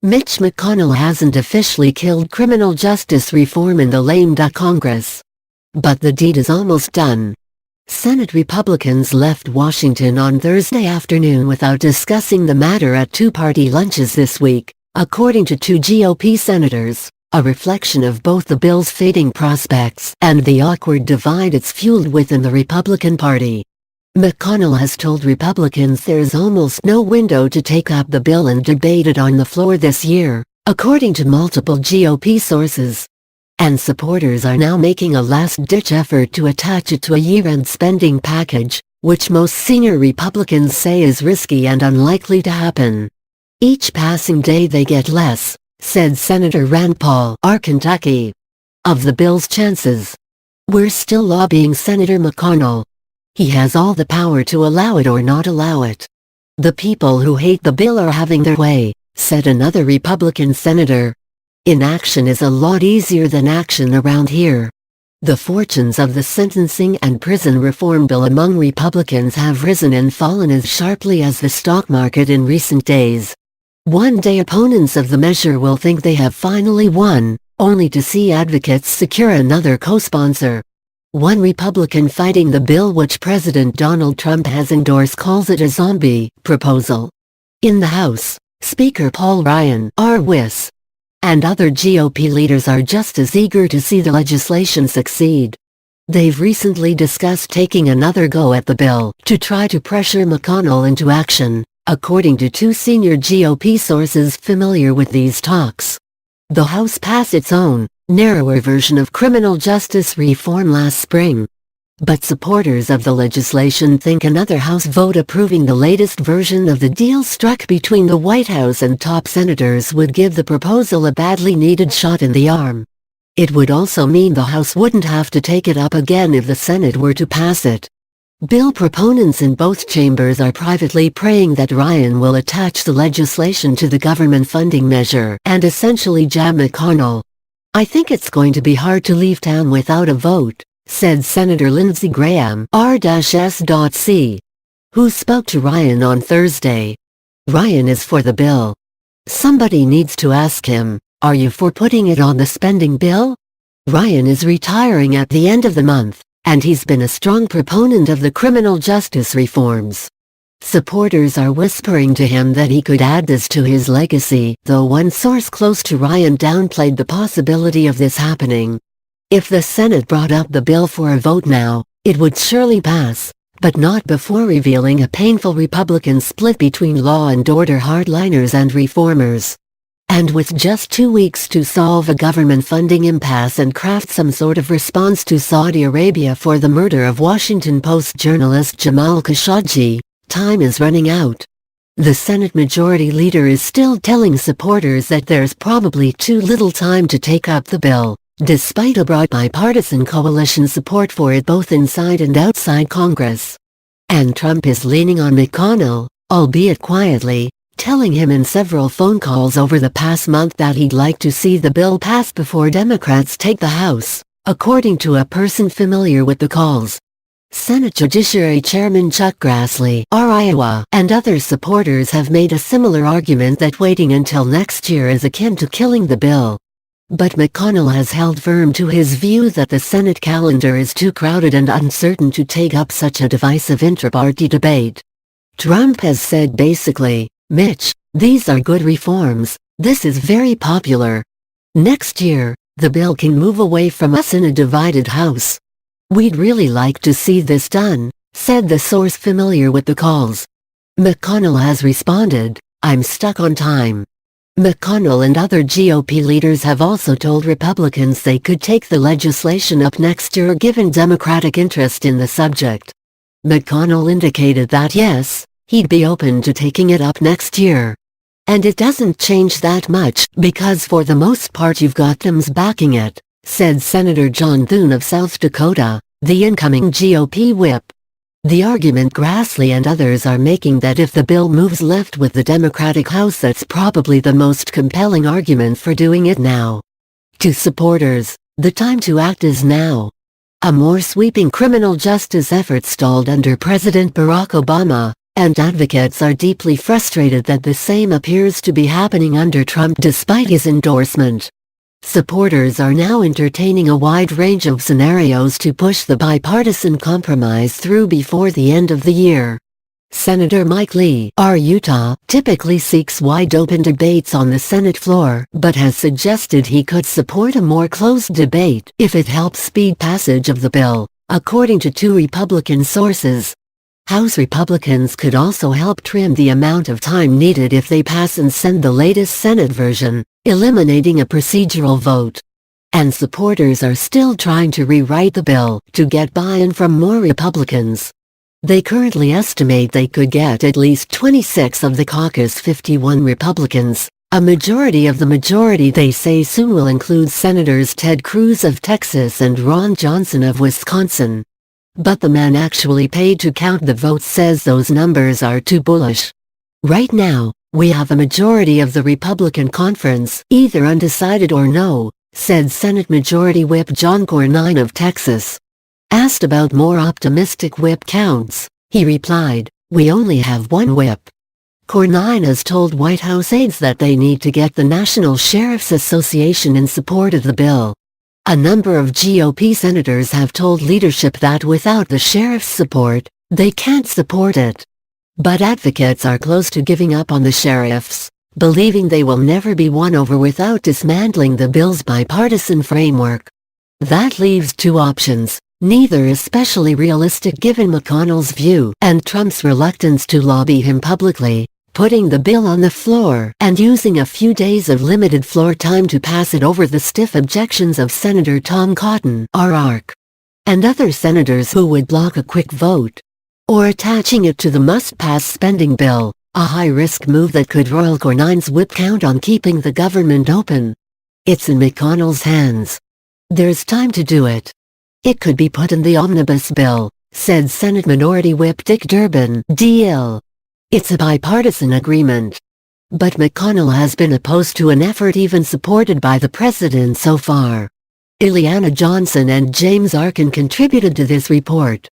Mitch McConnell hasn't officially killed criminal justice reform in the lame duck Congress. But the deed is almost done. Senate Republicans left Washington on Thursday afternoon without discussing the matter at two-party lunches this week, according to two GOP senators, a reflection of both the bill's fading prospects and the awkward divide it's fueled within the Republican Party. McConnell has told Republicans there's almost no window to take up the bill and debate it on the floor this year, according to multiple GOP sources. And supporters are now making a last-ditch effort to attach it to a year-end spending package, which most senior Republicans say is risky and unlikely to happen. Each passing day they get less, said Senator Rand Paul, R. Kentucky, of the bill's chances. We're still lobbying Senator McConnell. He has all the power to allow it or not allow it. The people who hate the bill are having their way, said another Republican senator. Inaction is a lot easier than action around here. The fortunes of the sentencing and prison reform bill among Republicans have risen and fallen as sharply as the stock market in recent days. One day opponents of the measure will think they have finally won, only to see advocates secure another co-sponsor. One Republican fighting the bill, which President Donald Trump has endorsed, calls it a zombie proposal. In the House, Speaker Paul Ryan, R.W.I.S., and other GOP leaders are just as eager to see the legislation succeed. They've recently discussed taking another go at the bill to try to pressure McConnell into action, according to two senior GOP sources familiar with these talks. The House passed its own, narrower version of criminal justice reform last spring. But supporters of the legislation think another House vote approving the latest version of the deal struck between the White House and top senators would give the proposal a badly needed shot in the arm. It would also mean the House wouldn't have to take it up again if the Senate were to pass it. Bill proponents in both chambers are privately praying that Ryan will attach the legislation to the government funding measure and essentially jam McConnell. I think it's going to be hard to leave town without a vote, said Senator Lindsey Graham, R-S.C., who spoke to Ryan on Thursday. Ryan is for the bill. Somebody needs to ask him, are you for putting it on the spending bill? Ryan is retiring at the end of the month, and he's been a strong proponent of the criminal justice reforms. Supporters are whispering to him that he could add this to his legacy, though one source close to Ryan downplayed the possibility of this happening. If the Senate brought up the bill for a vote now, it would surely pass, but not before revealing a painful Republican split between law and order hardliners and reformers. And with just 2 weeks to solve a government funding impasse and craft some sort of response to Saudi Arabia for the murder of Washington Post journalist Jamal Khashoggi, time is running out. The Senate Majority Leader is still telling supporters that there's probably too little time to take up the bill, despite a broad bipartisan coalition support for it both inside and outside Congress. And Trump is leaning on McConnell, albeit quietly, telling him in several phone calls over the past month that he'd like to see the bill passed before Democrats take the House, according to a person familiar with the calls. Senate Judiciary Chairman Chuck Grassley, R. Iowa, and other supporters have made a similar argument that waiting until next year is akin to killing the bill. But McConnell has held firm to his view that the Senate calendar is too crowded and uncertain to take up such a divisive intra-party debate. Trump has said basically, Mitch, these are good reforms, this is very popular. Next year, the bill can move away from us in a divided House. We'd really like to see this done, said the source familiar with the calls. McConnell has responded, I'm stuck on time. McConnell and other GOP leaders have also told Republicans they could take the legislation up next year given Democratic interest in the subject. McConnell indicated that yes, he'd be open to taking it up next year. And it doesn't change that much because for the most part you've got Dems backing it, said Senator John Thune of South Dakota, the incoming GOP whip. The argument Grassley and others are making that if the bill moves left with the Democratic House, that's probably the most compelling argument for doing it now. To supporters, the time to act is now. A more sweeping criminal justice effort stalled under President Barack Obama, and advocates are deeply frustrated that the same appears to be happening under Trump despite his endorsement. Supporters are now entertaining a wide range of scenarios to push the bipartisan compromise through before the end of the year. Senator Mike Lee, R. Utah, typically seeks wide-open debates on the Senate floor, but has suggested he could support a more closed debate if it helps speed passage of the bill, according to two Republican sources. House Republicans could also help trim the amount of time needed if they pass and send the latest Senate version, eliminating a procedural vote. And supporters are still trying to rewrite the bill to get buy-in from more Republicans. They currently estimate they could get at least 26 of the caucus 51 Republicans, a majority of the majority they say soon will include Senators Ted Cruz of Texas and Ron Johnson of Wisconsin. But the man actually paid to count the votes says those numbers are too bullish. Right now, we have a majority of the Republican conference, either undecided or no, said Senate Majority Whip John Cornyn of Texas. Asked about more optimistic whip counts, he replied, "We only have one whip." Cornyn has told White House aides that they need to get the National Sheriff's Association in support of the bill. A number of GOP senators have told leadership that without the sheriff's support, they can't support it. But advocates are close to giving up on the sheriffs, believing they will never be won over without dismantling the bill's bipartisan framework. That leaves two options. Neither especially realistic given McConnell's view and Trump's reluctance to lobby him publicly, putting the bill on the floor and using a few days of limited floor time to pass it over the stiff objections of Senator Tom Cotton, RR, and other senators who would block a quick vote. Or attaching it to the must-pass spending bill, a high-risk move that could roil Cornyn's whip count on keeping the government open. It's in McConnell's hands. There's time to do it. It could be put in the omnibus bill, said Senate Minority Whip Dick Durbin, DL. It's a bipartisan agreement. But McConnell has been opposed to an effort even supported by the president so far. Ileana Johnson and James Arkin contributed to this report.